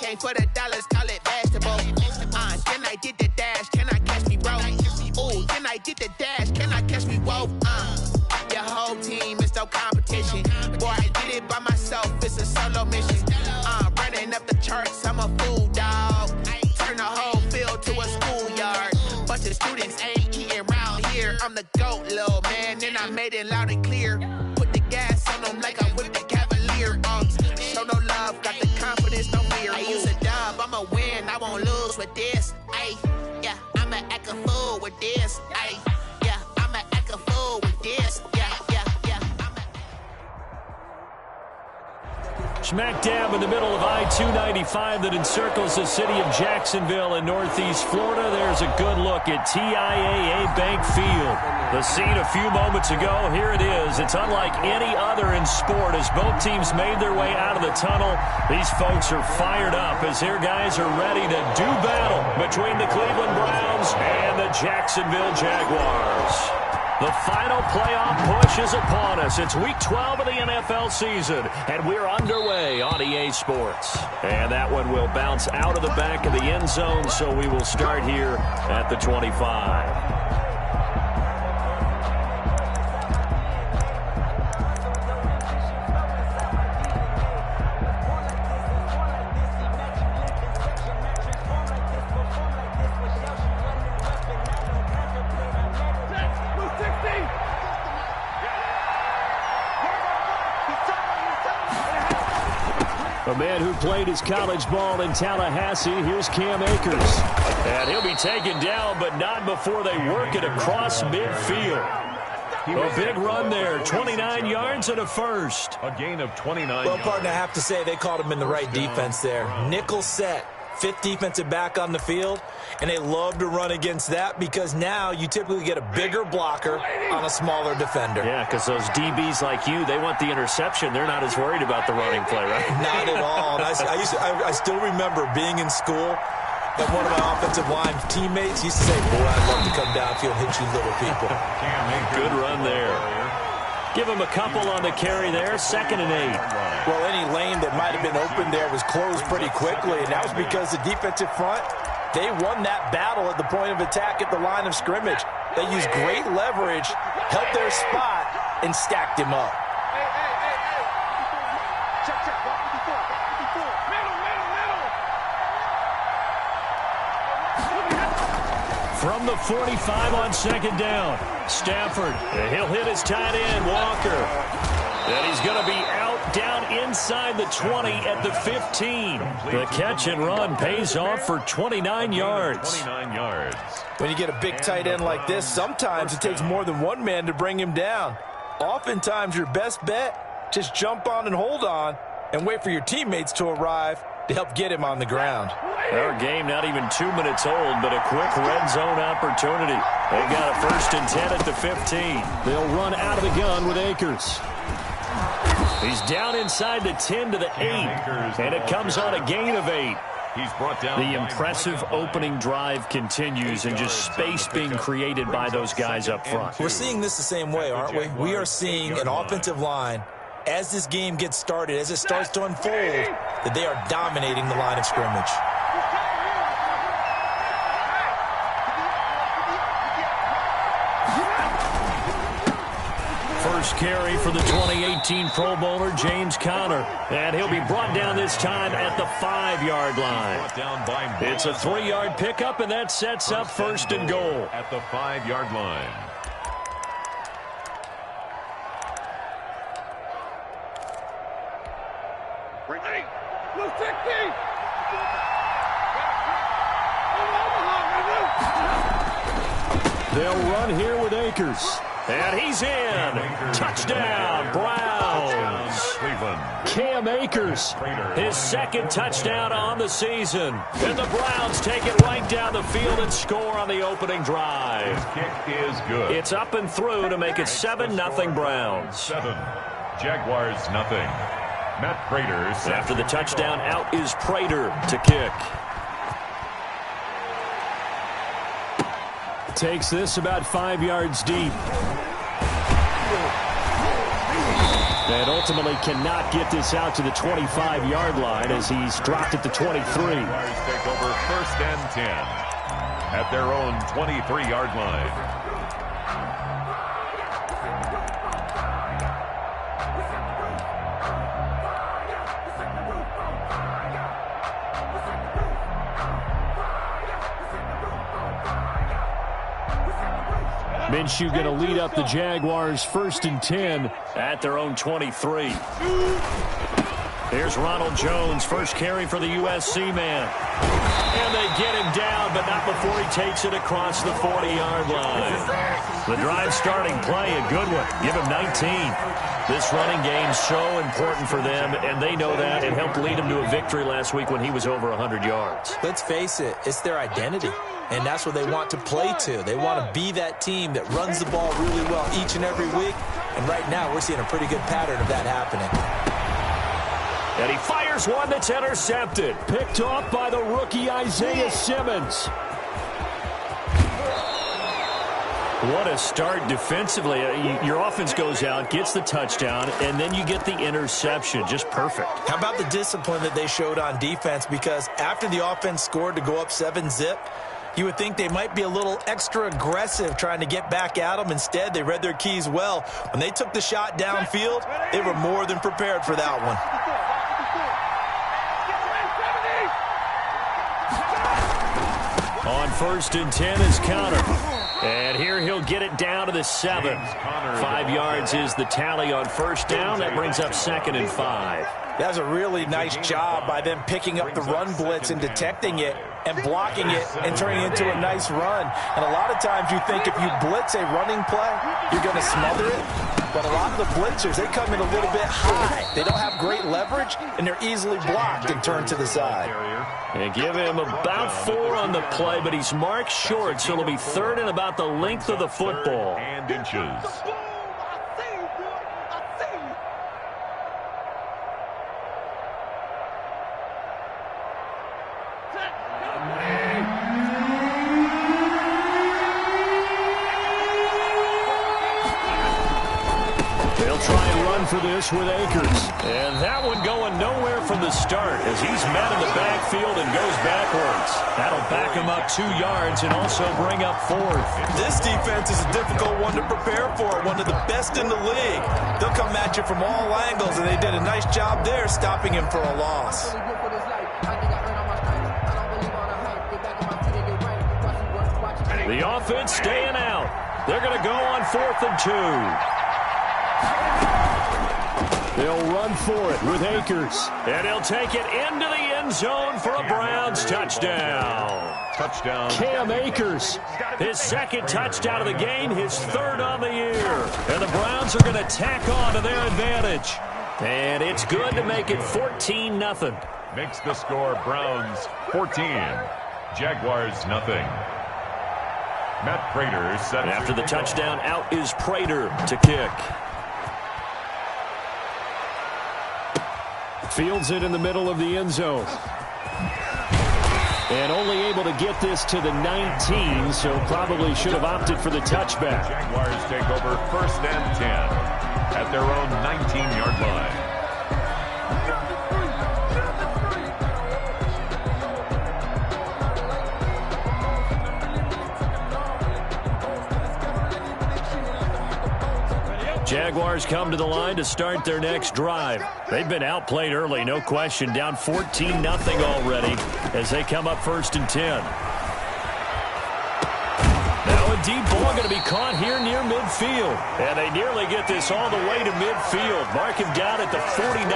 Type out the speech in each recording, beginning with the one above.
came for the dollars, call it basketball. Then I did the dash, can I catch me, bro? Ooh, then I did the dash, can I catch me, whoa? Your whole team is no competition. Boy, I did it by myself, it's a solo mission. Running up the charts, I'm a fool, dog. Turn the whole field to a schoolyard. Bunch of students ain't eating round here. I'm the GOAT, little man, and I made it loud and clear. Put the gas on them like I'm with the Cavalier. Show no love, got the confidence, no fear. I use a dub, I'ma win, I won't lose with this. Ay, yeah, I'ma act a fool with this. Ay, yeah, I'ma act a fool with this. Smack dab in the middle of I-295 that encircles the city of Jacksonville in northeast Florida. There's a good look at TIAA Bank Field. The scene a few moments ago, here it is. It's unlike any other in sport as both teams made their way out of the tunnel. These folks are fired up as their guys are ready to do battle between the Cleveland Browns and the Jacksonville Jaguars. The final playoff push is upon us. It's week 12 of the NFL season, and we're underway on EA Sports. And that one will bounce out of the back of the end zone, so we will start here at the 25. A man who played his college ball in Tallahassee, here's Cam Akers. And he'll be taken down, but not before they work it across midfield. A big run there, 29 yards and a first. A gain of 29 Well, partner, I have to say they called him in the right defense there. Nickel set, fifth defensive back on the field, and they love to run against that because now you typically get a bigger blocker on a smaller defender. Yeah, because those DBs like you, they want the interception. They're not as worried about the running play, right? Not at all. And I still remember being in school, and one of my offensive line teammates used to say, boy, I'd love to come downfield and hit you little people. Good run there. Give him a couple on the carry there, 2nd and 8. Well, any lane that might have been open there was closed pretty quickly, and that was because the defensive front, they won that battle at the point of attack at the line of scrimmage. They used great leverage, held their spot, and stacked him up. From the 45 on 2nd down, Stafford, he'll hit his tight end, Walker. And he's going to be out down inside the 20 at the 15. The catch and run pays off for 29 yards. 29 yards. When you get a big tight end like this, sometimes it takes more than one man to bring him down. Oftentimes, your best bet, just jump on and hold on and wait for your teammates to arrive to help get him on the ground. Our game not even 2 minutes old, but a quick red zone opportunity. They got a 1st and 10 at the 15. They'll run out of the gun with Akers. He's down inside the 10 to the 8, and it comes on a gain of 8. He's brought down. The impressive opening drive continues, and just space being created by those guys up front. We're seeing this the same way, aren't we? We are seeing an offensive line, as this game gets started, as it starts to unfold, that they are dominating the line of scrimmage. First carry for the 2018 Pro Bowler, James Conner. And he'll be brought down this time at the 5-yard line. It's a 3-yard pickup, and that sets up 1st and goal. At the 5-yard line. They'll run here with Akers. And he's in. Touchdown, Browns. Cam Akers, his 2nd touchdown on the season. And the Browns take it right down the field and score on the opening drive. His kick is good. It's up and through to make it 7-0 Browns. 7. Jaguars nothing. Matt Prater. After the touchdown, out is Prater to kick. Takes this about 5 yards deep. And ultimately cannot get this out to the 25-yard line as he's dropped at the 23. Jaguars take over 1st and 10 at their own 23-yard line. Minshew going to lead up the Jaguars 1st and 10 at their own 23. Here's Ronald Jones, first carry for the USC man. And they get him down, but not before he takes it across the 40-yard line. The drive starting play, a good one. Give him 19. This running game's so important for them, and they know that. It helped lead him to a victory last week when he was over 100 yards. Let's face it, it's their identity. And that's what they want to play to. They want to be that team that runs the ball really well each and every week. And right now, we're seeing a pretty good pattern of that happening. And he fires one that's intercepted. Picked off by the rookie Isaiah Simmons. What a start defensively. Your offense goes out, gets the touchdown, and then you get the interception. Just perfect. How about the discipline that they showed on defense? Because after the offense scored to go up 7-zip, you would think they might be a little extra aggressive trying to get back at them. Instead, they read their keys well. When they took the shot downfield, they were more than prepared for that one. On 1st and 10 is counter. And here he'll get it down to the 7. 5 yards is the tally on 1st down. That brings up 2nd and 5. That's a really nice job by them picking up the run blitz and detecting it and blocking it and turning it into a nice run. And a lot of times you think if you blitz a running play, you're going to smother it. But a lot of the blitzers, they come in a little bit high. They don't have great leverage, and they're easily blocked and turned to the side. And give him about 4 on the play, but he's marked short, so it'll be 3rd and about the length of the football. And inches. For this with Akers. And that one going nowhere from the start as he's met in the backfield and goes backwards. That'll back him up 2 yards and also bring up 4th. This defense is a difficult one to prepare for, one of the best in the league. They'll come at you from all angles, and they did a nice job there stopping him for a loss. The offense staying out. They're going to go on 4th and 2. They'll run for it with Akers. And he'll take it into the end zone for a Browns touchdown. Touchdown. Cam Akers, his 2nd touchdown of the game, his 3rd on the year. And the Browns are going to tack on to their advantage. And it's good to make it 14-0. Makes the score Browns 14. Jaguars nothing. Matt Prater set. And after the touchdown, out is Prater to kick. Fields it in the middle of the end zone. And only able to get this to the 19, so probably should have opted for the touchback. Jaguars take over 1st and 10 at their own 19-yard line. Jaguars come to the line to start their next drive. They've been outplayed early, no question. Down 14-0 already as they come up 1st and 10. Now a deep ball going to be caught here near midfield. And they nearly get this all the way to midfield. Mark him down at the 49.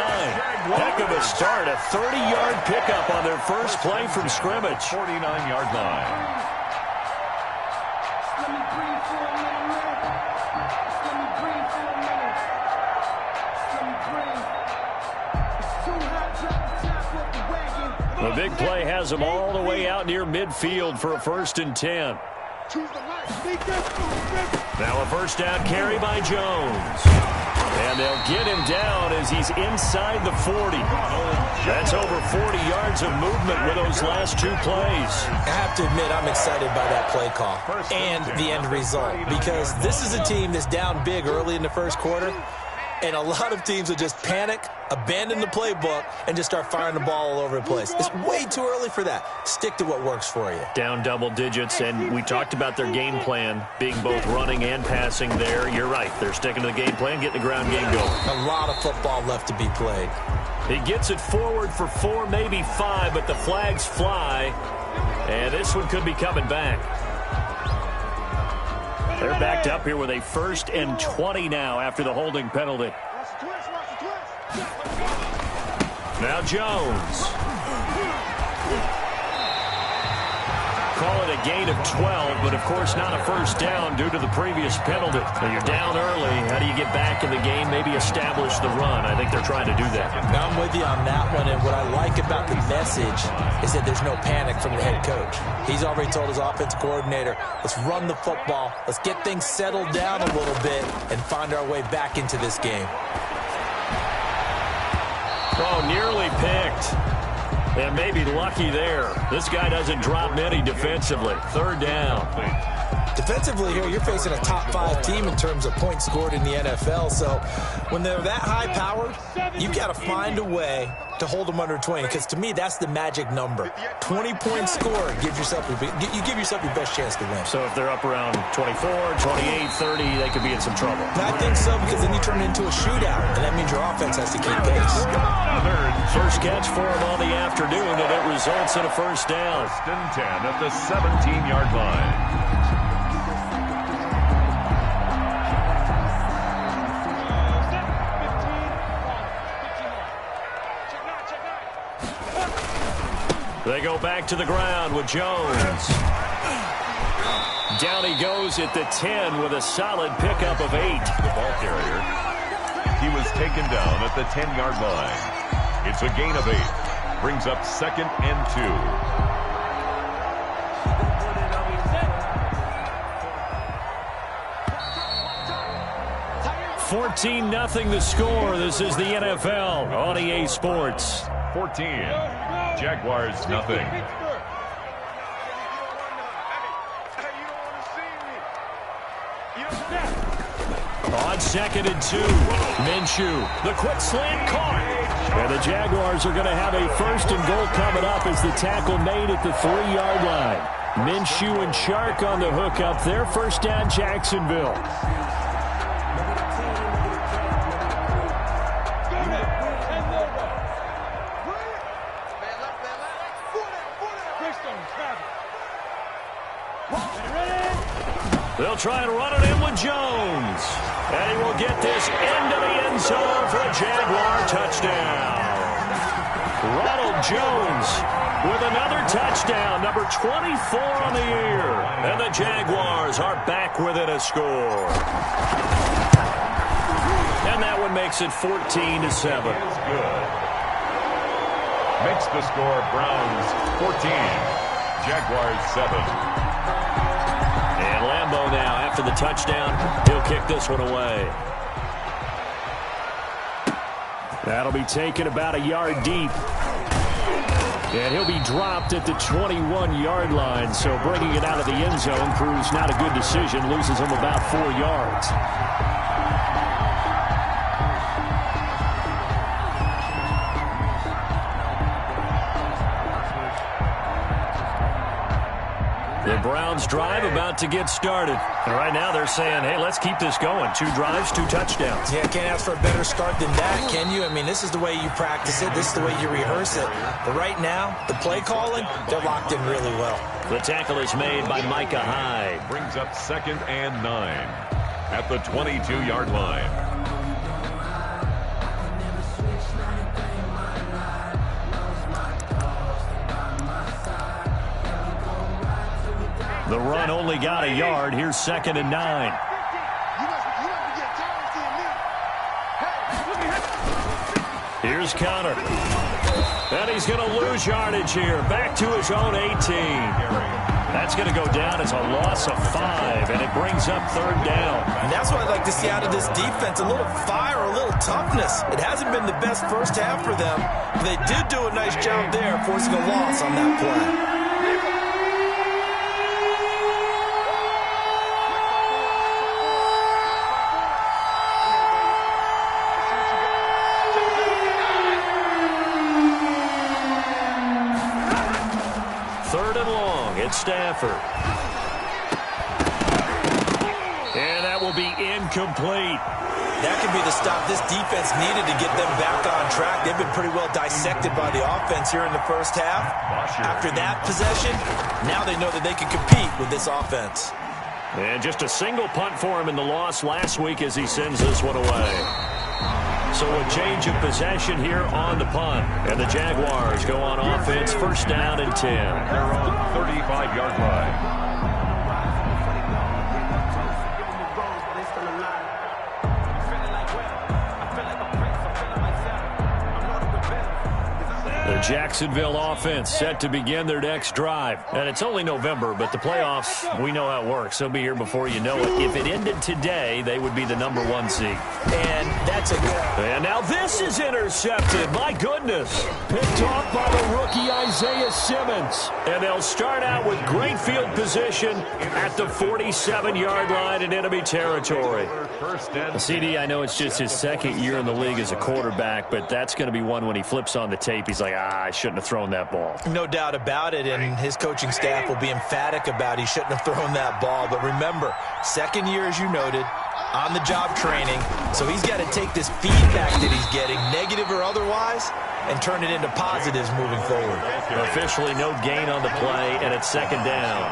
Heck of a start. A 30-yard pickup on their first play from scrimmage. 49-yard line. The big play has them all the way out near midfield for a 1st and 10. Now a 1st down carry by Jones. And they'll get him down as he's inside the 40. That's over 40 yards of movement with those last 2 plays. I have to admit, I'm excited by that play call and the end result, because this is a team that's down big early in the 1st quarter. And a lot of teams will just panic, abandon the playbook, and just start firing the ball all over the place. It's way too early for that. Stick to what works for you. Down double digits, and we talked about their game plan being both running and passing there. You're right. They're sticking to the game plan, getting the ground game going. A lot of football left to be played. He gets it forward for 4, maybe 5, but the flags fly, and this one could be coming back. They're backed up here with a 1st and 20 now after the holding penalty. Now Jones. Call it a gain of 12, but of course not a first down due to the previous penalty. So you're down early. How do you get back in the game? Maybe establish the run. I think they're trying to do that. Now I'm with you on that one, and what I like about the message is that there's no panic from the head coach. He's already told his offensive coordinator, let's run the football, let's get things settled down a little bit, and find our way back into this game. Oh, nearly picked. And maybe lucky there. This guy doesn't drop many defensively. 3rd down. Defensively here, you're facing a top 5 team in terms of points scored in the NFL. So when they're that high-powered, you've got to find a way to hold them under 20. Because to me, that's the magic number. 20 points scored gives yourself you give yourself your best chance to win. So if they're up around 24, 28, 30, they could be in some trouble. I think so, because then you turn it into a shootout, and that means your offense has to keep pace. First catch for him on the afternoon, and it results in a first down. 1st and 10 at the 17-yard line. They go back to the ground with Jones. Down he goes at the 10 with a solid pickup of 8. The ball carrier. He was taken down at the 10-yard line. It's a gain of 8. Brings up 2nd and 2. 14-0 the score. This is the NFL on EA Sports. 14. Jaguars, nothing. On 2nd and 2, Minshew, the quick slant caught. And the Jaguars are going to have a 1st and goal coming up as the tackle made at the 3-yard line. Minshew and Chark on the hook up there. 1st down, Jacksonville. They'll try and run it in with Jones. And he will get this into the end zone for a Jaguar touchdown. Ronald Jones with another touchdown, number 24 on the year. And the Jaguars are back within a score. And that one makes it 14-7. Good. Makes the score Browns 14, Jaguars 7. And Lambeau now, after the touchdown, he'll kick this one away. That'll be taken about a yard deep. And he'll be dropped at the 21-yard line. So bringing it out of the end zone proves not a good decision. Loses him about 4 yards. The Browns drive about to get started. And right now they're saying, hey, let's keep this going. 2 drives, 2 touchdowns. Yeah, can't ask for a better start than that, can you? I mean, this is the way you practice it. This is the way you rehearse it. But right now, the play calling, they're locked in really well. The tackle is made by Micah Hyde. Brings up 2nd and 9 at the 22-yard line. The run only got a yard. Here's 2nd and 9. Here's Connor. And he's going to lose yardage here. Back to his own 18. That's going to go down as a loss of 5, and it brings up 3rd down. And that's what I'd like to see out of this defense, a little fire, a little toughness. It hasn't been the best first half for them, but they did do a nice job there, forcing a loss on that play. 3rd and long. It's Stafford. And that will be incomplete. That could be the stop this defense needed to get them back on track. They've been pretty well dissected by the offense here in the first half. After that possession, now they know that they can compete with this offense. And just a single punt for him in the loss last week as he sends this one away. So a change of possession here on the punt. And the Jaguars go on offense, 1st down and 10. They're on 35-yard line. The Jacksonville offense set to begin their next drive. And it's only November, but the playoffs, we know how it works. They'll be here before you know it. If it ended today, they would be the #1 seed. And that's a good... And now this is intercepted. My goodness. Picked off by the rookie Isaiah Simmons. And they'll start out with great field position at the 47-yard line in enemy territory. CD, I know it's just his 2nd year in the league as a quarterback, but that's going to be one when he flips on the tape. He's like, I shouldn't have thrown that ball. No doubt about it, and his coaching staff will be emphatic about he shouldn't have thrown that ball. But remember, 2nd year, as you noted, on-the-job training. So he's got to take this feedback that he's getting, negative or otherwise, and turn it into positives moving forward. Officially no gain on the play, and it's 2nd down.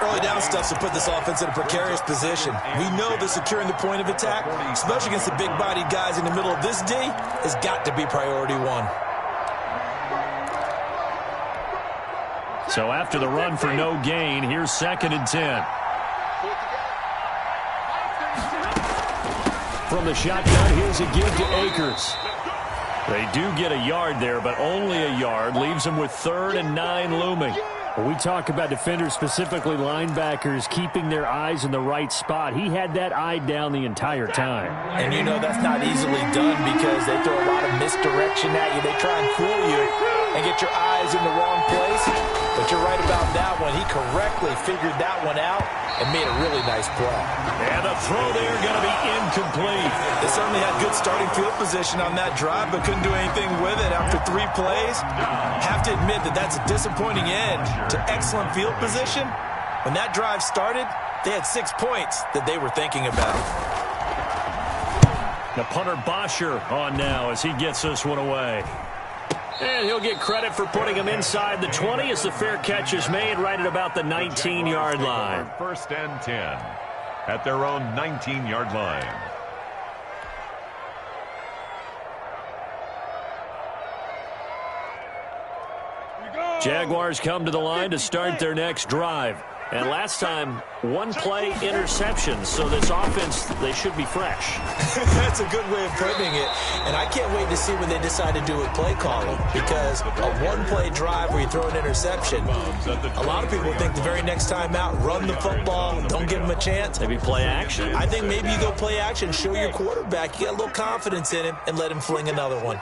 Early down stuff to put this offense in a precarious position. We know that securing the point of attack, especially against the big-bodied guys in the middle of this D, has got to be priority 1. So after the run for no gain, here's 2nd and 10. From the shotgun, here's a give to Akers. They do get a yard there, but only a yard. Leaves them with 3rd and 9 looming. When we talk about defenders, specifically linebackers, keeping their eyes in the right spot, he had that eye down the entire time. And you know that's not easily done because they throw a lot of misdirection at you. They try and fool you and get your eyes in the wrong place. But you're right about that one. He correctly figured that one out and made a really nice play. And the throw there going to be incomplete. They certainly had good starting field position on that drive, but couldn't do anything with it after 3 plays. Have to admit that that's a disappointing end to excellent field position. When that drive started, they had 6 points that they were thinking about. The punter Bosher on now as he gets this one away. And he'll get credit for putting him inside the 20 as the fair catch is made right at about the 19-yard line. 1st and 10 at their own 19-yard line. Jaguars come to the line to start their next drive. And last time, 1-play interception. So this offense, they should be fresh. That's a good way of putting it. And I can't wait to see when they decide to do with play calling. Because a 1-play drive where you throw an interception, a lot of people think the very next time out, run the football, don't give them a chance. Maybe play action. I think maybe you go play action, show your quarterback you got a little confidence in him, and let him fling another one.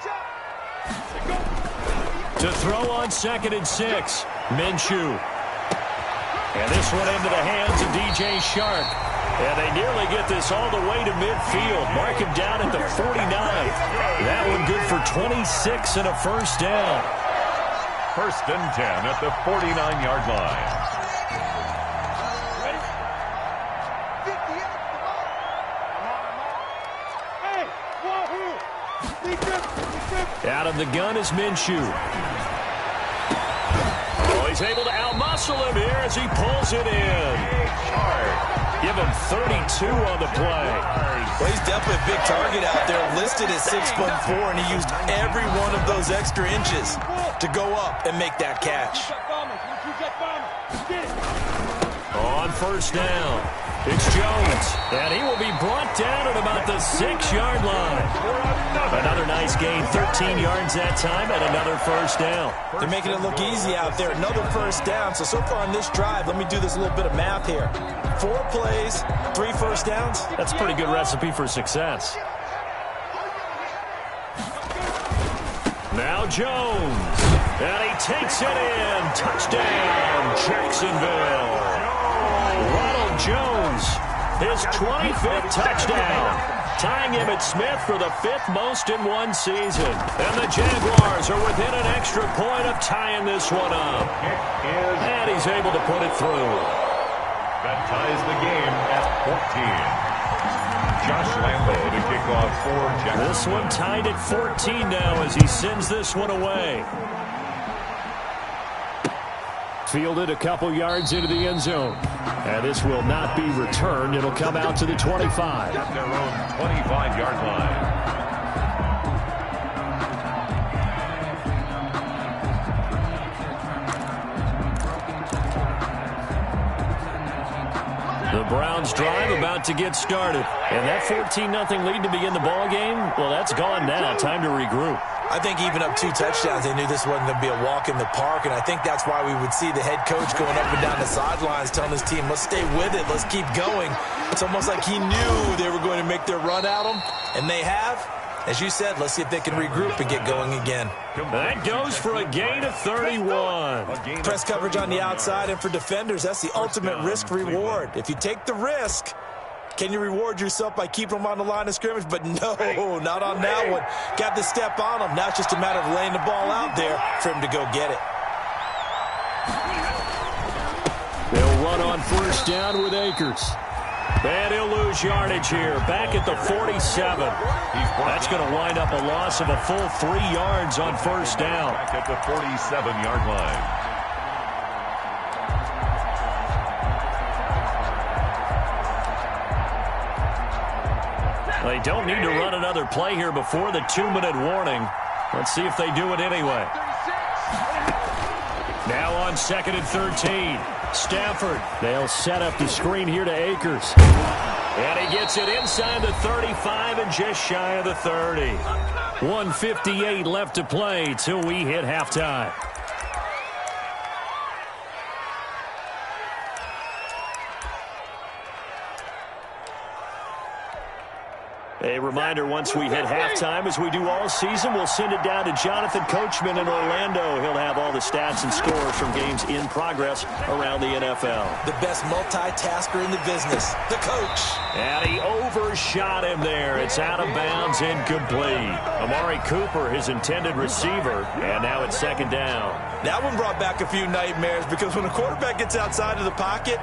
To throw on 2nd and 6, Minshew. And this one into the hands of DJ Shark. And they nearly get this all the way to midfield. Mark him down at the 49. That one good for 26 and a 1st down. 1st and 10 at the 49-yard line. Out of the gun is Minshew. He's able to outmuscle him here as he pulls it in. Give him 32 on the play. Well, he's definitely a big target out there, listed at 6'4", and he used every one of those extra inches to go up and make that catch. On 1st down, it's Jones, and he will be brought down at about the 6-yard line. Another nice gain, 13 yards that time, and another 1st down. They're making it look easy out there. Another 1st down. So far on this drive, let me do this little bit of math here. 4 plays, 3 1st downs. That's a pretty good recipe for success. Now Jones, and he takes it in. Touchdown, Jacksonville. Ronald Jones, his 25th touchdown. tying Emmitt Smith for the 5th most in one season. And the Jaguars are within an extra point of tying this one up. And he's able to put it through. That ties the game at 14. Josh Lambo to kick off for Jacksonville. This one tied at 14 now as he sends this one away. Fielded a couple yards into the end zone. And this will not be returned. It'll come out to the 25. At their own 25-yard line. The Browns drive about to get started. And that 14-0 lead to begin the ball game, well, that's gone now. Time to regroup. I think even up 2 touchdowns, they knew this wasn't going to be a walk in the park, and I think that's why we would see the head coach going up and down the sidelines telling his team, let's stay with it, let's keep going. It's almost like he knew they were going to make their run at him, and they have. As you said, let's see if they can regroup and get going again. That goes for a gain of 31. Press coverage on the outside, and for defenders, that's the ultimate risk-reward. If you take the risk, can you reward yourself by keeping them on the line of scrimmage? But no, not on that one. Got to step on them. Now it's just a matter of laying the ball out there for him to go get it. They'll run on first down with Akers. And he'll lose yardage here. Back at the 47. That's going to wind up a loss of a full 3 yards on first down. Back at the 47-yard line. They don't need to run another play here before the 2-minute warning. Let's see if they do it anyway. Now on 2nd and 13. Stafford. They'll set up the screen here to Akers. And he gets it inside the 35 and just shy of the 30. 1:58 left to play till we hit halftime. A reminder, once we hit halftime, as we do all season, we'll send it down to Jonathan Coachman in Orlando. He'll have all the stats and scores from games in progress around the NFL. The best multitasker in the business, the coach. And he overshot him there. It's out of bounds, incomplete. Amari Cooper, his intended receiver, and now it's 2nd down. That one brought back a few nightmares because when a quarterback gets outside of the pocket,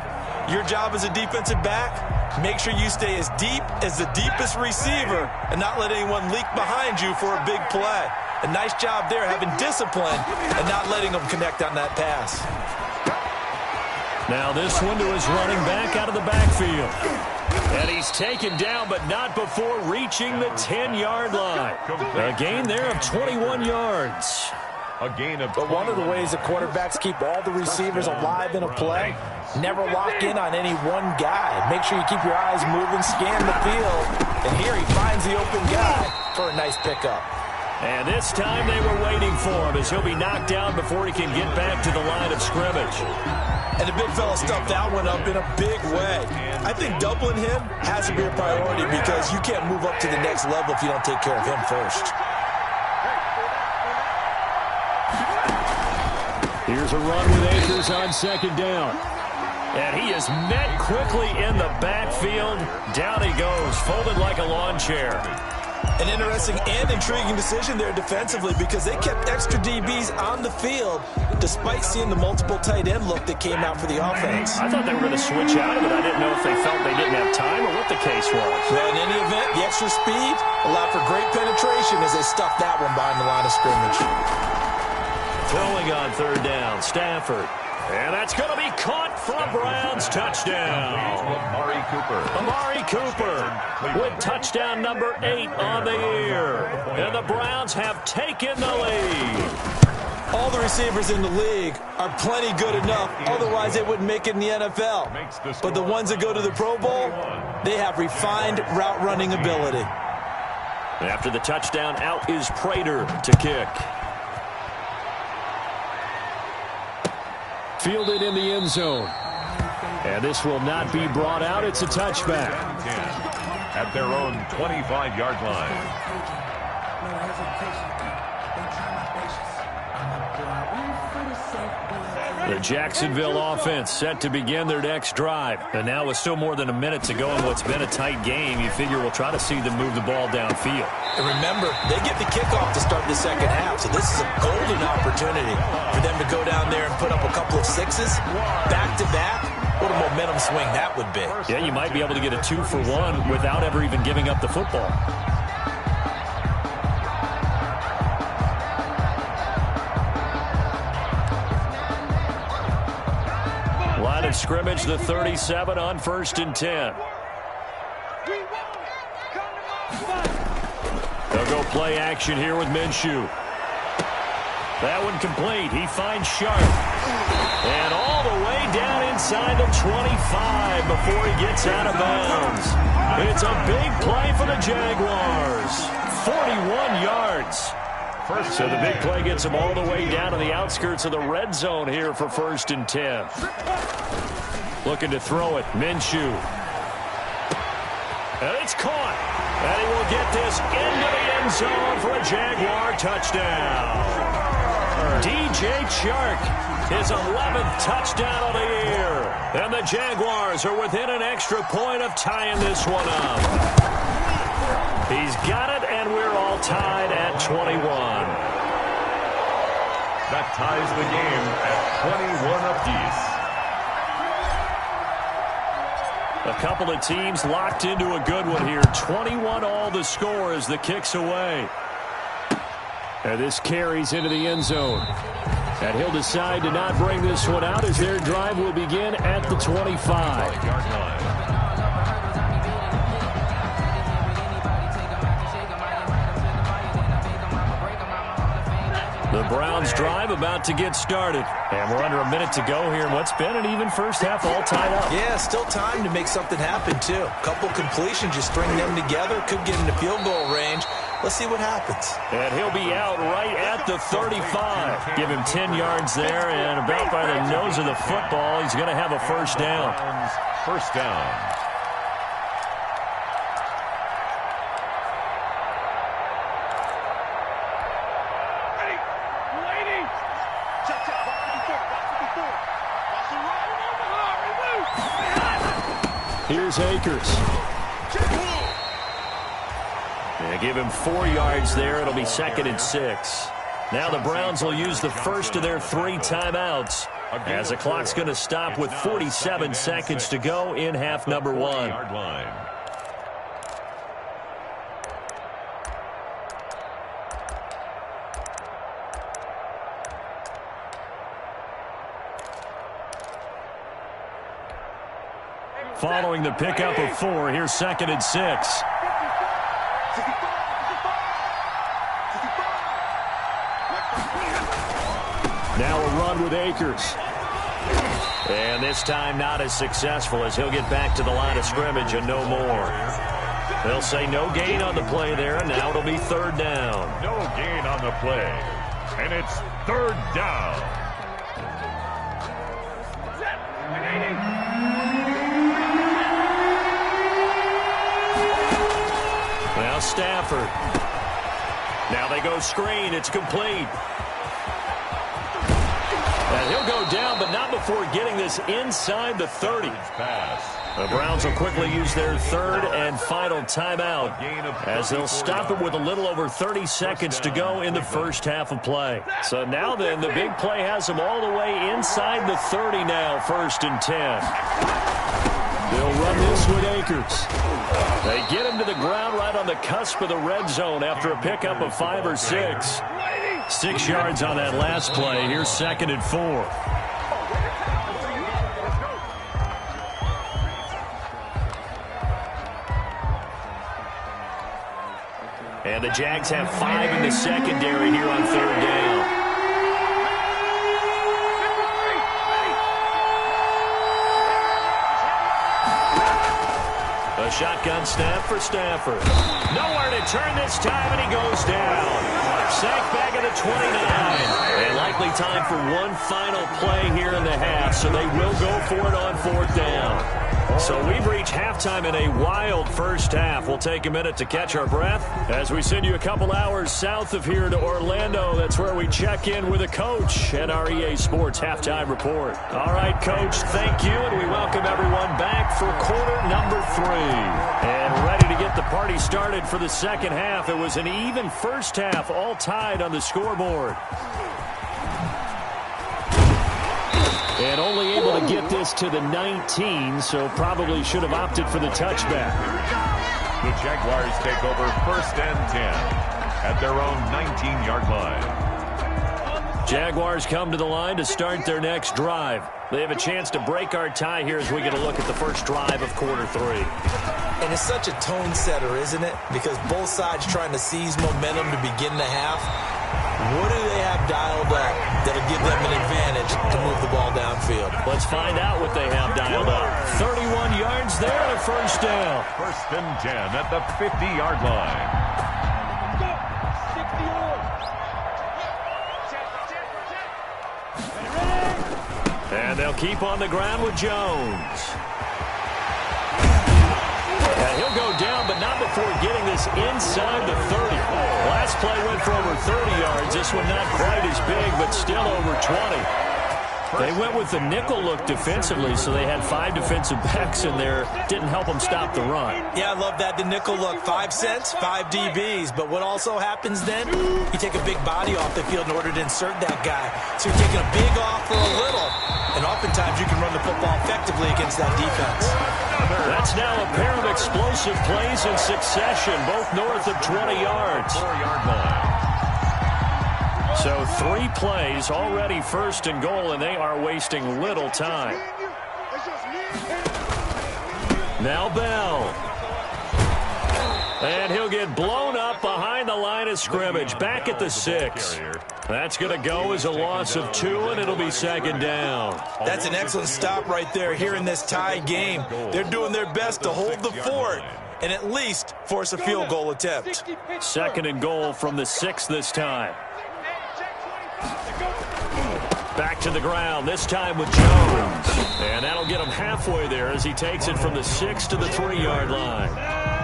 your job as a defensive back, make sure you stay as deep as the deepest receiver and not let anyone leak behind you for a big play. A nice job there having discipline and not letting them connect on that pass. Now this one to his running back out of the backfield. And he's taken down, but not before reaching the 10-yard line. A gain there of 21 yards. A gain of But one of the ways the quarterbacks keep all the receivers alive in a play, never lock in on any one guy. Make sure you keep your eyes moving, scan the field, and here he finds the open guy for a nice pickup. And this time they were waiting for him as he'll be knocked down before he can get back to the line of scrimmage. And the big fella stuffed that one up in a big way. I think doubling him has to be a priority because you can't move up to the next level if you don't take care of him first. Here's a run with Akers on 2nd down. And he is met quickly in the backfield. Down he goes, folded like a lawn chair. An interesting and intriguing decision there defensively because they kept extra DBs on the field despite seeing the multiple tight end look that came out for the offense. I thought they were going to switch out of it. I didn't know if they felt they didn't have time or what the case was. Well, in any event, the extra speed allowed for great penetration as they stuffed that one behind the line of scrimmage. Throwing on 3rd down, Stafford. And that's going to be caught for a Browns touchdown. Amari Cooper. Amari Cooper with touchdown number 8 on the year. And the Browns have taken the lead. All the receivers in the league are plenty good enough, otherwise they wouldn't make it in the NFL. But the ones that go to the Pro Bowl, they have refined route running ability. After the touchdown, out is Prater to kick. Fielded in the end zone. And this will not be brought out. It's a touchback. At their own 25-yard line. The Jacksonville offense set to begin their next drive. And now with still more than a minute to go in what's been a tight game, you figure we'll try to see them move the ball downfield. And remember, they get the kickoff to start the second half, so this is a golden opportunity for them to go down there and put up a couple of sixes back-to-back. What a momentum swing that would be. Yeah, you might be able to get a 2-for-1 without ever even giving up the football. Line of scrimmage, the 37 on 1st and 10. They'll go play action here with Minshew. That one complete. He finds Sharp. And all the way down inside the 25 before he gets out of bounds. It's a big play for the Jaguars. 41 yards. So the big play gets him all the way down to the outskirts of the red zone here for 1st and 10. Looking to throw it. Minshew. And it's caught. And he will get this into the end zone for a Jaguar touchdown. DJ Chark, his 11th touchdown of the year. And the Jaguars are within an extra point of tying this one up. He's got it, and we're all tied at 21. That ties the game at 21 apiece. A couple of teams locked into a good one here. 21 all the score as the kick's away. And this carries into the end zone. And he'll decide to not bring this one out as their drive will begin at the 25. The Browns drive about to get started. And we're under a minute to go here in what's been an even first half all tied up. Yeah, still time to make something happen, too. A couple completions, just string them together. Could get into field goal range. Let's see what happens. And he'll be out right at the 35. Give him 10 yards there, and about by the nose of the football, he's going to have a first down. First down. Here's Akers. And give him 4 yards there. It'll be 2nd and 6. Now the Browns will use the first of their 3 timeouts as the clock's going to stop with 47 seconds to go in half number 1. Following the pickup of 4, here's 2nd and 6. Now a run with Akers. And this time not as successful as he'll get back to the line of scrimmage and no more. They'll say no gain on the play there, and now it'll be 3rd down. No gain on the play. And it's 3rd down. Now Stafford. Now they go screen. It's complete. And he'll go down, but not before getting this inside the 30. The Browns will quickly use their 3rd and final timeout as they'll stop it with a little over 30 seconds to go in the first half of play. So now then, the big play has them all the way inside the 30 now, 1st and 10. They'll run this with Akers. They get him to the ground right on the cusp of the red zone after a pickup of 5 or 6. 6 yards on that last play. Here's 2nd and 4. And the Jags have 5 in the secondary here on 3rd down. A shotgun snap for Stafford. Nowhere to turn this time, and he goes down. Sack back at the 29. And likely time for one final play here in the half, so they will go for it on 4th down. So we've reached halftime in a wild first half. We'll take a minute to catch our breath as we send you a couple hours south of here to Orlando. That's where we check in with a coach at our EA Sports Halftime Report. All right, Coach, thank you, and we welcome everyone back for quarter number 3. And ready to get the party started for the second half. It was an even first half, all tied on the scoreboard. And only able to get this to the 19, so probably should have opted for the touchback. The Jaguars take over 1st and 10 at their own 19-yard line. Jaguars come to the line to start their next drive. They have a chance to break our tie here as we get a look at the first drive of quarter 3. And it's such a tone setter, isn't it? Because both sides trying to seize momentum to begin the half. What do they have dialed up that'll give them an advantage to move the ball downfield? Let's find out what they have dialed up. 31 yards there and a first down. 1st and 10 at the 50-yard line. And they'll keep on the ground with Jones. And he'll go down, but not before getting this inside the 30. Last play went for over 30 yards. This one not quite as big, but still over 20. They went with the nickel look defensively, so they had 5 defensive backs in there. Didn't help them stop the run. Yeah, I love that, the nickel look. 5 cents, 5 DBs. But what also happens then, you take a big body off the field in order to insert that guy. So you're taking a big off for a little. And oftentimes you can run the football effectively against that defense. That's now a pair of explosive plays in succession, both north of 20 yards. 4-yard line. So 3 plays, already 1st and goal, and they are wasting little time. Now Bell. And he'll get blown up behind the line of scrimmage, back at the 6. That's going to go as a loss of 2, and it'll be 2nd down. That's an excellent stop right there here in this tie game. They're doing their best to hold the fort and at least force a field goal attempt. 2nd and goal from the 6 this time. Back to the ground, this time with Jones. And that'll get him halfway there as he takes it from the 6 to the 3-yard line.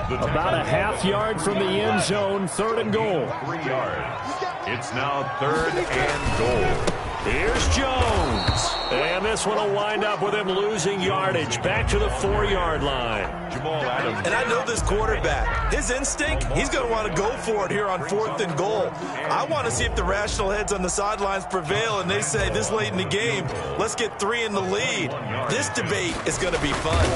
About a half yard from the end zone, 3rd and goal. 3 yards. It's now 3rd and goal. Here's Jones. And this one will wind up with him losing yardage. Back to the 4-yard line. Jamal Adams. And I know this quarterback. His instinct, he's going to want to go for it here on 4th and goal. I want to see if the rational heads on the sidelines prevail and they say this late in the game, let's get 3 in the lead. This debate is going to be fun.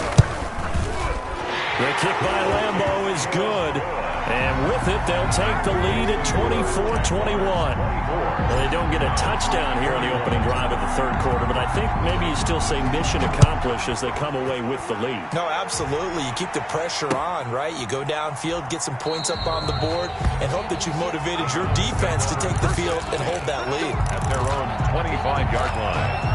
The kick by Lambeau is good. And with it, they'll take the lead at 24-21. Well, they don't get a touchdown here on the opening drive of the 3rd quarter, but I think maybe you still say mission accomplished as they come away with the lead. No, absolutely. You keep the pressure on, right? You go downfield, get some points up on the board, and hope that you've motivated your defense to take the field and hold that lead. At their own 25-yard line.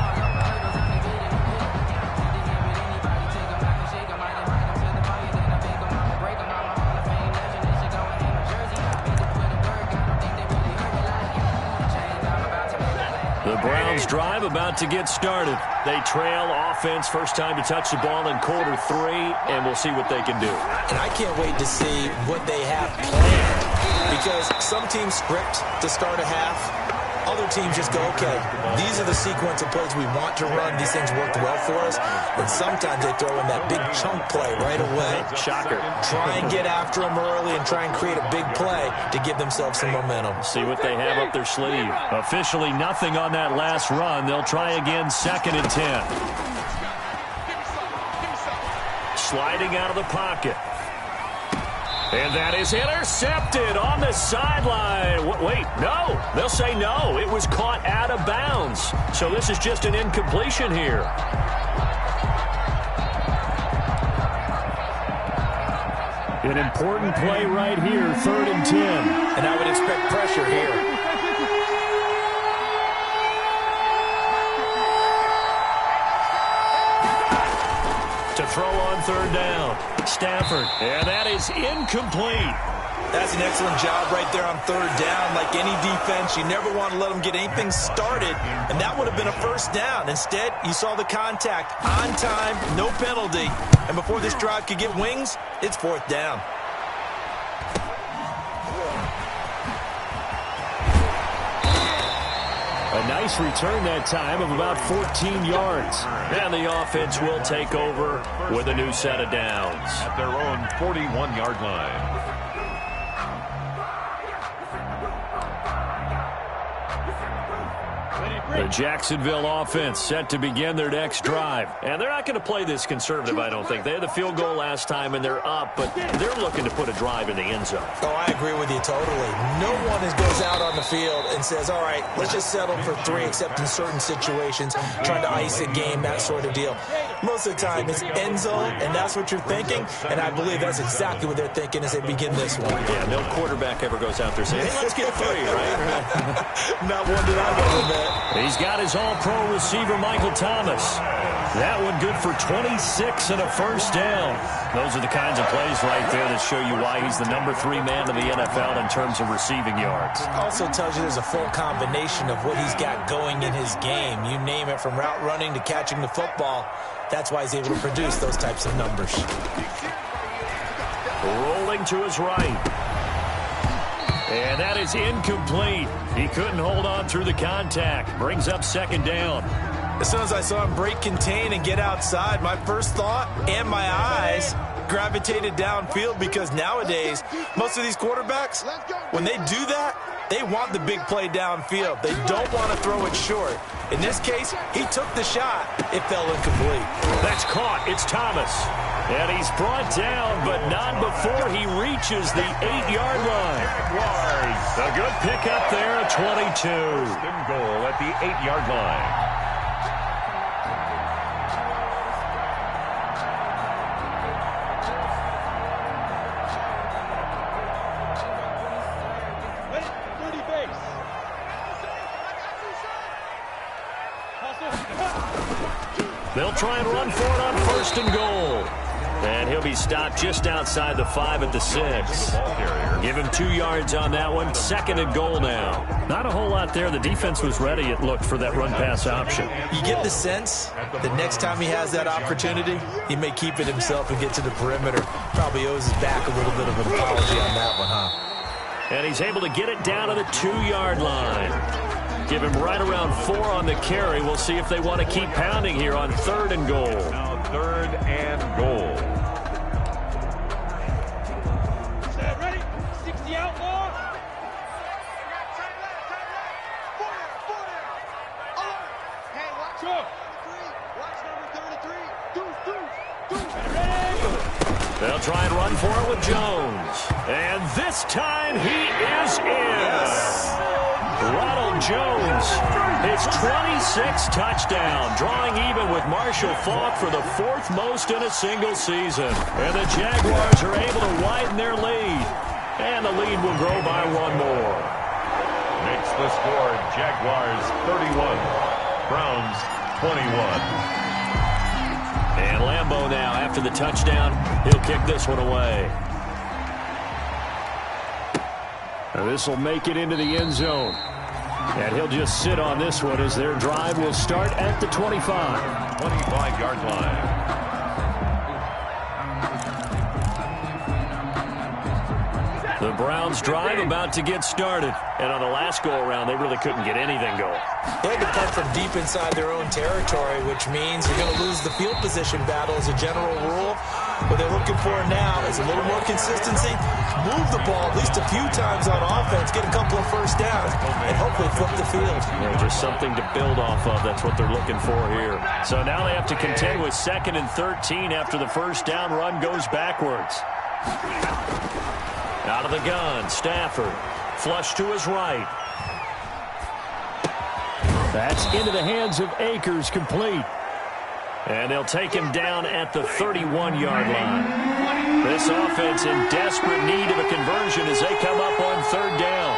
The Browns drive about to get started. They trail offense, first time to touch the ball in quarter 3, and we'll see what they can do. And I can't wait to see what they have planned, because some teams script to start a half. Other teams just go, okay, these are the sequence of plays we want to run. These things worked well for us. And sometimes they throw in that big chunk play right away. Shocker. Try and get after them early and try and create a big play to give themselves some momentum. See what they have up their sleeve. Officially nothing on that last run. They'll try again, 2nd and 10. Sliding out of the pocket. And that is intercepted on the sideline. Wait, no. They'll say no. It was caught out of bounds. So this is just an incompletion here. An important play right here, 3rd and 10. And I would expect pressure here. To throw on 3rd down. Stafford. And that is incomplete. That's an excellent job right there on third down. Like any defense, you never want to let them get anything started, and that would have been a first down. Instead, you saw the contact on time, no penalty, and before this drive could get wings, it's fourth down. A nice return that time of about 14 yards. And the offense will take over with a new set of downs. At their own 41-yard line. The Jacksonville offense set to begin their next drive. And they're not going to play this conservative, I don't think. They had the field goal last time, and they're up, but they're looking to put a drive in the end zone. Oh, I agree with you totally. No one goes out on the field and says, all right, let's just settle for 3, except in certain situations, trying to ice a game, that sort of deal. Most of the time, it's end zone, and that's what you're thinking, and I believe that's exactly what they're thinking as they begin this one. Yeah, no quarterback ever goes out there saying, hey, let's get 3, right? Not one that I've ever met. He's got his all-pro receiver, Michael Thomas. That one good for 26 and a first down. Those are the kinds of plays right there that show you why he's the number 3 man in the NFL in terms of receiving yards. Also tells you there's a full combination of what he's got going in his game. You name it, from route running to catching the football. That's why he's able to produce those types of numbers. Rolling to his right. And that is incomplete. He couldn't hold on through the contact. Brings up second down. As soon as I saw him break contain and get outside, my first thought and my eyes gravitated downfield, because nowadays, most of these quarterbacks, when they do that, they want the big play downfield. They don't want to throw it short. In this case, he took the shot. It fell incomplete. That's caught. It's Thomas. And he's brought down, but not before he reaches the 8-yard line. A good pickup there at 22. First and goal at the 8-yard line. They'll try and run for it on first and goal. And he'll be stopped just outside the 5 at the 6. Give him 2 yards on that one. Second and goal now. Not a whole lot there. The defense was ready, it looked, for that run-pass option. You get the sense that next time he has that opportunity, he may keep it himself and get to the perimeter. Probably owes his back a little bit of an apology on that one, huh? And he's able to get it down to the 2-yard line. Give him right around 4 on the carry. We'll see if they want to keep pounding here on third and goal. Now third and goal. Ready? 60 outlaw. Hey, watch out. Watch number 33. They'll try and run for it with Jones. And this time he is in. Ronald Jones, his 26th touchdown, drawing even with Marshall Faulk for the 4th most in a single season. And the Jaguars are able to widen their lead. And the lead will grow by 1 more. Makes the score Jaguars 31, Browns 21. And Lambeau now, after the touchdown, he'll kick this one away. Now this will make it into the end zone. And he'll just sit on this one as their drive will start at the 25. 25-yard line. The Browns drive about to get started. And on the last go-around, they really couldn't get anything going. They had to punt from deep inside their own territory, which means you're going to lose the field position battle as a general rule. What they're looking for now is a little more consistency, move the ball at least a few times on offense, get a couple of first downs, and hopefully flip the field. Yeah, just something to build off of. That's what they're looking for here. So now they have to contend with 2nd and 13 after the first down run goes backwards. Out of the gun, Stafford. Flush to his right. That's into the hands of Akers, complete. And they'll take him down at the 31-yard line. This offense in desperate need of a conversion as they come up on third down.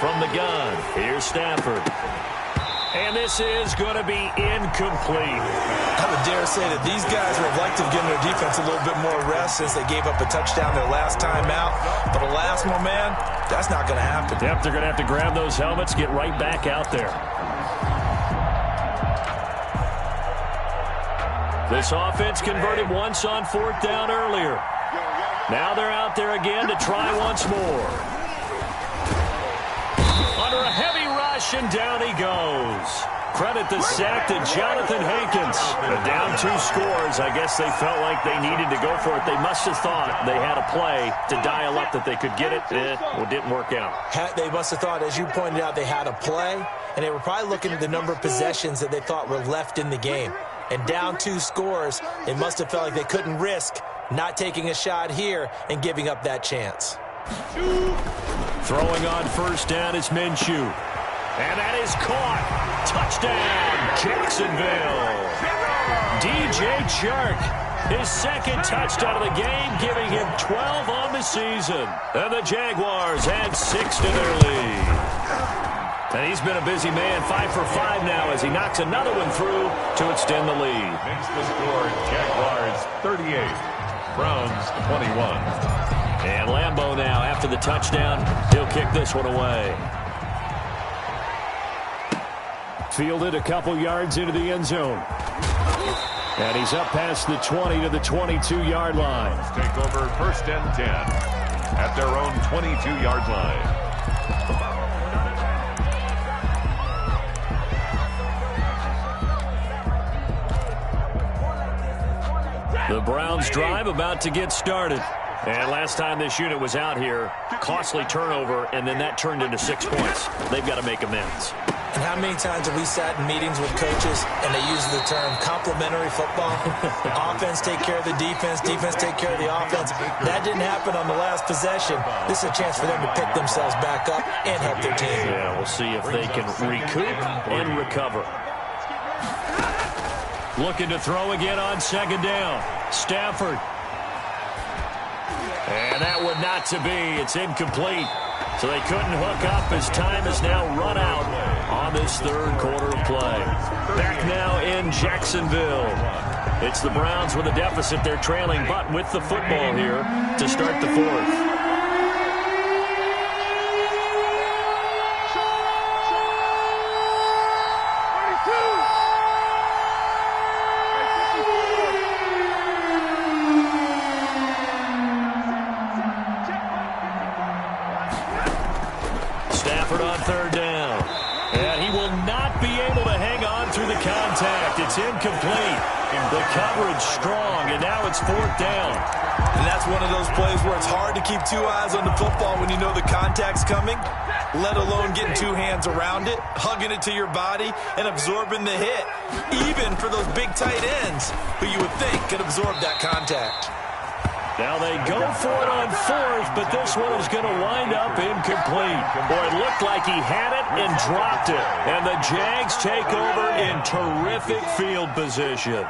From the gun, here's Stafford. And this is going to be incomplete. I would dare say that these guys would have liked to have given their defense a little bit more rest since they gave up a touchdown their last time out. But alas, my man, that's not going to happen. Yep, they're going to have to grab those helmets, get right back out there. This offense converted once on 4th down earlier. Now they're out there again to try once more. Under a heavy rush, and down he goes. Credit the sack to Jonathan Hankins. But down 2 scores, I guess they felt like they needed to go for it. They must have thought they had a play to dial up that they could get it. Well, it didn't work out. They must have thought, as you pointed out, they had a play, and they were probably looking at the number of possessions that they thought were left in the game. And down 2 scores, they must have felt like they couldn't risk not taking a shot here and giving up that chance. Throwing on 1st down is Minshew. And that is caught. Touchdown, Jacksonville. DJ Chark, his 2nd touchdown of the game, giving him 12 on the season. And the Jaguars add 6 to their lead. And he's been a busy man, 5 for 5 now as he knocks another one through to extend the lead. Makes the score Jaguars 38, Browns 21. And Lambeau now, after the touchdown, he'll kick this one away. Fielded a couple yards into the end zone. And he's up past the 20 to the 22-yard line. Let's take over 1st and 10 at their own 22-yard line. The Browns drive about to get started. And last time this unit was out here, costly turnover, and then that turned into 6 points. They've got to make amends. And how many times have we sat in meetings with coaches and they use the term complementary football? Offense take care of the defense, defense take care of the offense. That didn't happen on the last possession. This is a chance for them to pick themselves back up and help their team. Yeah, we'll see if they can recoup and recover. Looking to throw again on 2nd down. Stafford. And that one not to be. It's incomplete. So they couldn't hook up as time is now run out on this 3rd quarter of play. Back now in Jacksonville. It's the Browns with a deficit. They're trailing, but with the football here to start the 4th. On 3rd down. And he will not be able to hang on through the contact. It's incomplete. The coverage strong, and now it's 4th down. And that's one of those plays where it's hard to keep 2 eyes on the football when you know the contact's coming, let alone getting 2 hands around it, hugging it to your body, and absorbing the hit, even for those big tight ends who you would think could absorb that contact. Now they go for it on 4th, but this one is going to wind up incomplete. Boy, it looked like he had it and dropped it. And the Jags take over in terrific field position.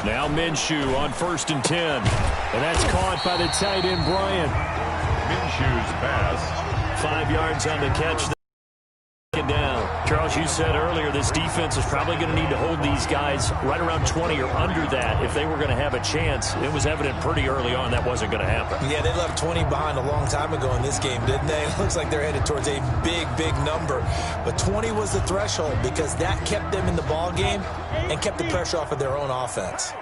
Now Minshew on 1st and 10. And that's caught by the tight end, Bryant. Minshew's pass. 5 yards on the catch. Down. Charles, you said earlier this defense is probably going to need to hold these guys right around 20 or under that if they were going to have a chance. It was evident pretty early on that wasn't going to happen. Yeah, they left 20 behind a long time ago in this game, didn't they? It looks like they're headed towards a big, big number. But 20 was the threshold because that kept them in the ball game and kept the pressure off of their own offense.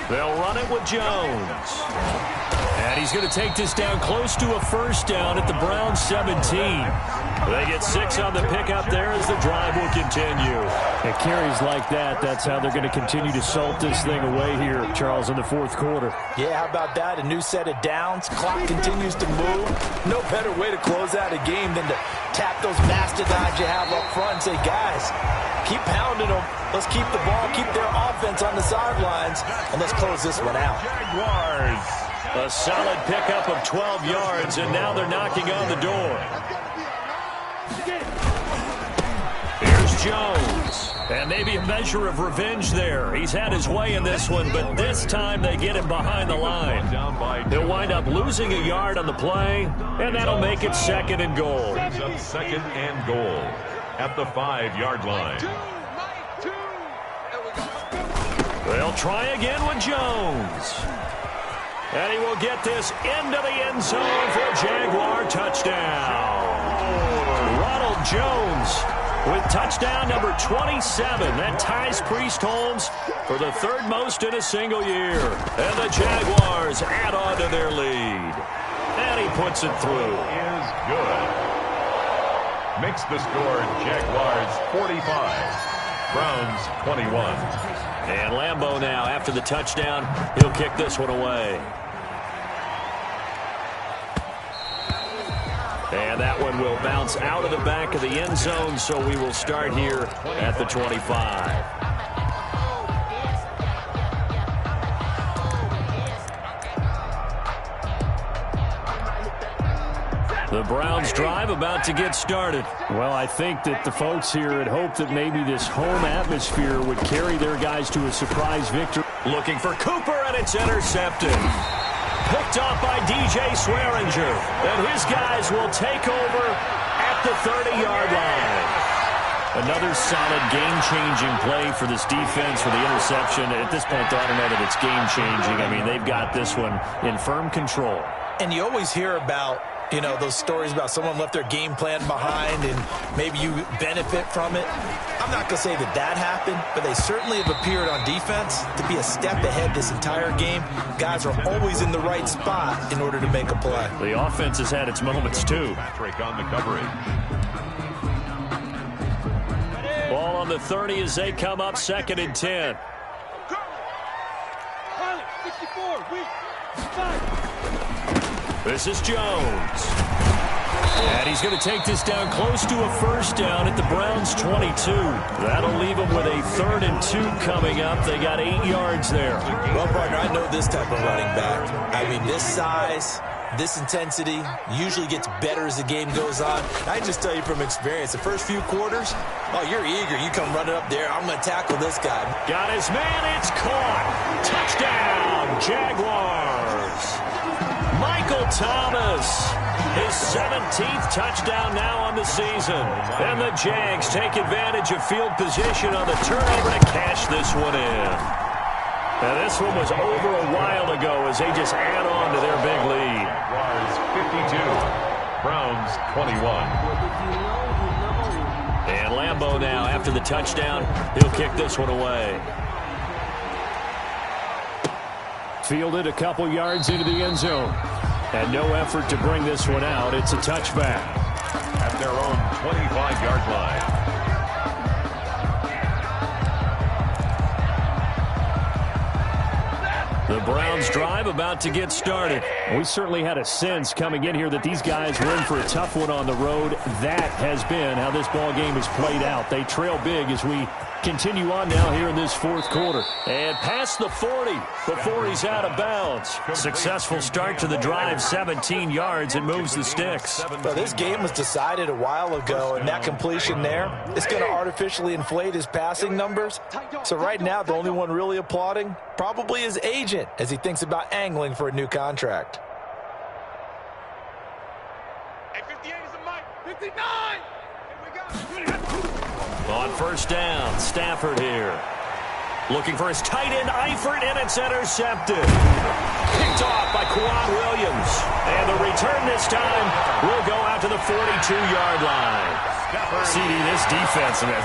They'll run it with Jones. And he's going to take this down close to a 1st down at the Browns 17. They get 6 on the pickup there as the drive will continue. At carries like that, that's how they're going to continue to salt this thing away here, Charles, in the 4th quarter. Yeah, how about that? A new set of downs. Clock continues to move. No better way to close out a game than to tap those mastodons you have up front and say, guys, keep pounding them. Let's keep the ball, keep their offense on the sidelines, and let's close this one out. Jaguars. A solid pickup of 12 yards, and now they're knocking on the door. Here's Jones. And maybe a measure of revenge there. He's had his way in this one, but this time they get him behind the line. He'll wind up losing a yard on the play, and that'll make it 2nd and goal. Brings up 2nd and goal at the 5-yard line. They'll try again with Jones. And he will get this into the end zone for a Jaguar touchdown. Ronald Jones with touchdown number 27. That ties Priest Holmes for the 3rd most in a single year. And the Jaguars add on to their lead. And he puts it through. Is good. Makes the score Jaguars 45, Browns 21. And Lambeau now, after the touchdown, he'll kick this one away. And that one will bounce out of the back of the end zone, so we will start here at the 25. The Browns drive about to get started. Well, I think that the folks here had hoped that maybe this home atmosphere would carry their guys to a surprise victory. Looking for Cooper, and it's intercepted. Picked off by DJ Swearinger. And his guys will take over at the 30-yard line. Another solid game-changing play for this defense for the interception. At this point, though, I don't know that it's game-changing. I mean, they've got this one in firm control. And you always hear about, you know, those stories about someone left their game plan behind and maybe you benefit from it. I'm not going to say that that happened, but they certainly have appeared on defense to be a step ahead this entire game. Guys are always in the right spot in order to make a play. The offense has had its moments, too. Patrick on the coverage. Ball on the 30 as they come up 2nd and 10. 64, weak, 5. This is Jones. And he's going to take this down close to a 1st down at the Browns' 22. That'll leave them with a 3rd and 2 coming up. They got 8 yards there. Well, partner, I know this type of running back. I mean, this size, this intensity usually gets better as the game goes on. I just tell you from experience, the first few quarters, oh, you're eager. You come running up there. I'm going to tackle this guy. Got his man. It's caught. Touchdown, Jaguars. Michael Thomas, his 17th touchdown now on the season. And the Jags take advantage of field position on the turnover to cash this one in. Now, this one was over a while ago as they just add on to their big lead. Jaguars 52, Browns 21. And Lambeau now, after the touchdown, he'll kick this one away. Fielded a couple yards into the end zone. And no effort to bring this one out. It's a touchback. At their own 25-yard line. The Browns drive about to get started. We certainly had a sense coming in here that these guys were in for a tough one on the road. That has been how this ball game has played out. They trail big as we continue on now here in this 4th quarter. And past the 40 before he's out of bounds. Successful start to the drive, 17 yards, and moves the sticks. Well, this game was decided a while ago, and that completion there is going to artificially inflate his passing numbers. So right now, the only one really applauding probably his agent as he thinks about angling for a new contract. Hey, 58 is a mic. 59! Here we go. On 1st down, Stafford here. Looking for his tight end, Eifert, and it's intercepted. Picked off by Quan Williams. And the return this time will go out to the 42-yard line. CD, this defense, man,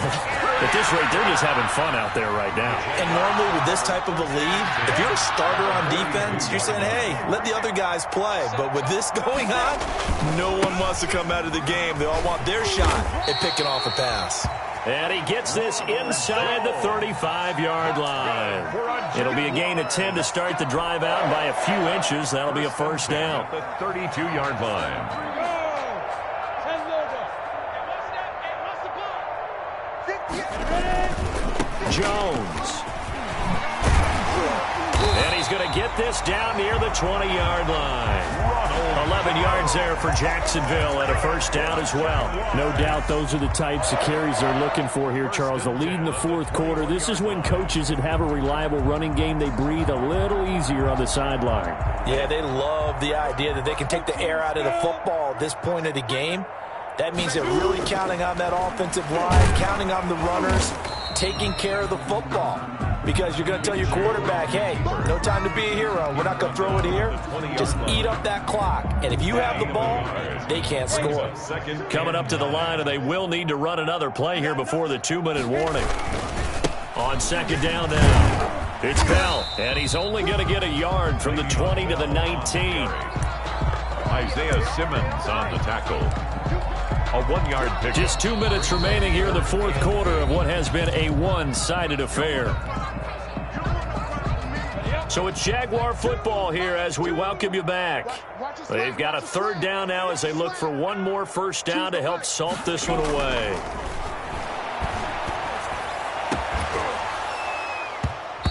at this rate, they're just having fun out there right now. And normally with this type of a lead, if you're a starter on defense, you're saying, hey, let the other guys play. But with this going on, no one wants to come out of the game. They all want their shot at picking off a pass. And he gets this inside the 35-yard line. It'll be a gain of 10 to start the drive out. And by a few inches, that'll be a 1st down. The 32-yard line. Jones. And he's going to get this down near the 20-yard line. 11 yards there for Jacksonville and a first down as well. No doubt those are the types of carries they're looking for here, Charles. The lead in the fourth quarter. This is when coaches that have a reliable running game, they breathe a little easier on the sideline. Yeah, they love the idea that they can take the air out of the football at this point of the game. That means they're really counting on that offensive line, counting on the runners, taking care of the football. Because you're going to tell your quarterback, hey, no time to be a hero. We're not going to throw it here. Just eat up that clock. And if you have the ball, they can't score. Coming up to the line, and they will need to run another play here before the 2-minute warning. On second down now, it's Bell, and he's only going to get a yard from the 20 to the 19. Isaiah Simmons on the tackle. A 1-yard pick. Just 2 minutes remaining here in the fourth quarter of what has been a one-sided affair. So it's Jaguar football here as we welcome you back. They've got a third down now as they look for one more first down to help salt this one away.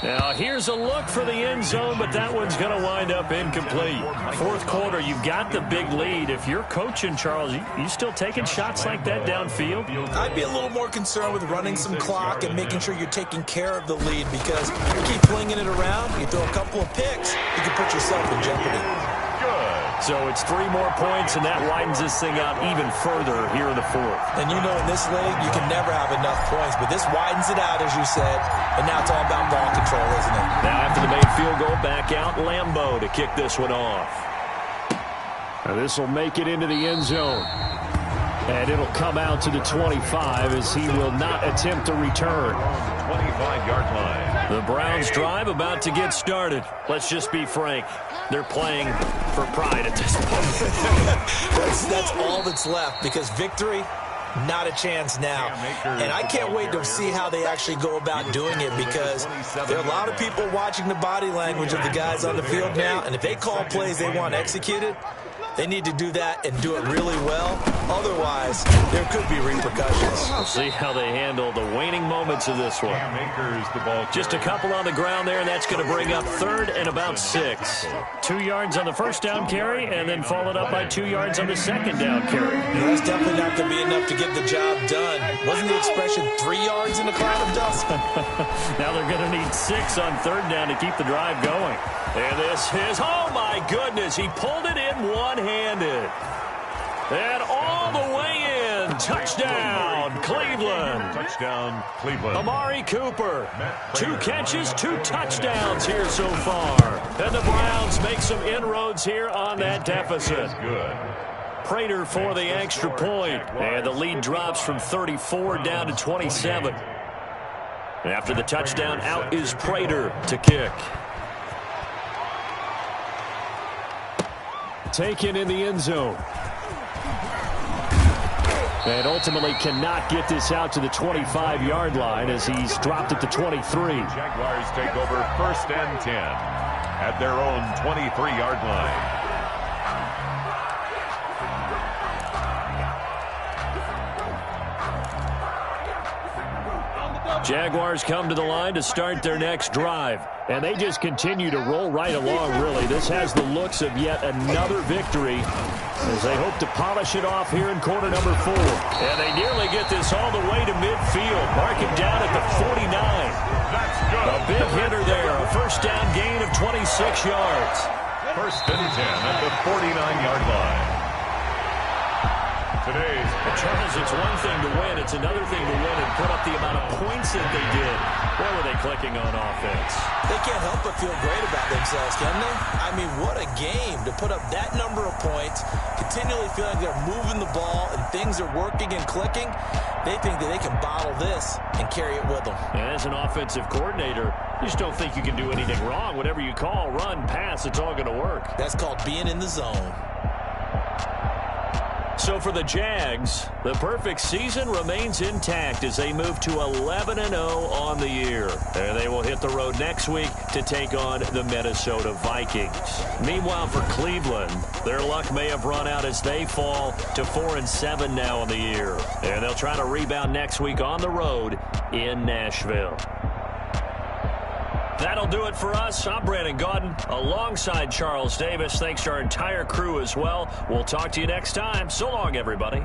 Now, here's a look for the end zone, but that one's going to wind up incomplete. Fourth quarter, you've got the big lead. If you're coaching, Charles, you still taking shots like that downfield? I'd be a little more concerned with running some clock and making sure you're taking care of the lead, because you keep flinging it around, you throw a couple of picks, you can put yourself in jeopardy. So it's 3 more points, and that widens this thing out even further here in the fourth. And you know in this league, you can never have enough points, but this widens it out, as you said, and now it's all about ball control, isn't it? Now after the made field goal, back out Lambeau to kick this one off. Now this will make it into the end zone. And it'll come out to the 25 as he will not attempt to return. 25-yard line. The Browns drive about to get started. Let's just be frank. They're playing for pride at this point. That's all that's left, because victory, not a chance now. And I can't wait to see how they actually go about doing it, because there are a lot of people watching the body language of the guys on the field now, and if they call plays they want executed, they need to do that and do it really well. Otherwise, there could be repercussions. We'll see how they handle the waning moments of this one. Just a couple on the ground there, and that's going to bring up third and about 6. 2 yards on the first down carry, and then followed up by 2 yards on the second down carry. That's definitely not going to be enough to get the job done. Wasn't the expression 3 yards in a cloud of dust? Now they're going to need 6 on third down to keep the drive going. And this is, oh my goodness, he pulled it in one-handed. And all the way in. Touchdown, Cleveland. Touchdown, Cleveland. Amari Cooper. 2 catches, 2 touchdowns here so far. And the Browns make some inroads here on that deficit. Good. Prater for the extra point. And the lead drops from 34 down to 27. After the touchdown, out is Prater to kick. Taken in the end zone. And ultimately cannot get this out to the 25-yard line as he's dropped at the 23. Jaguars take over first and 10 at their own 23-yard line. Jaguars come to the line to start their next drive. And they just continue to roll right along, really. This has the looks of yet another victory as they hope to polish it off here in quarter number 4. And they nearly get this all the way to midfield. Mark it down at the 49. That's good. A big hitter there. A first down gain of 26 yards. First and 10 at the 49-yard line. Today's Charles, it's one thing to win. It's another thing to win and put up the amount of points that they did. Where were they clicking on offense? They can't help but feel great about themselves, can they? I mean, what a game to put up that number of points, continually feeling they're moving the ball and things are working and clicking. They think that they can bottle this and carry it with them. And as an offensive coordinator, you just don't think you can do anything wrong. Whatever you call, run, pass, it's all going to work. That's called being in the zone. So for the Jags, the perfect season remains intact as they move to 11-0 on the year. And they will hit the road next week to take on the Minnesota Vikings. Meanwhile, for Cleveland, their luck may have run out as they fall to 4-7 now on the year. And they'll try to rebound next week on the road in Nashville. That'll do it for us. I'm Brandon Gaudin alongside Charles Davis. Thanks to our entire crew as well. We'll talk to you next time. So long, everybody.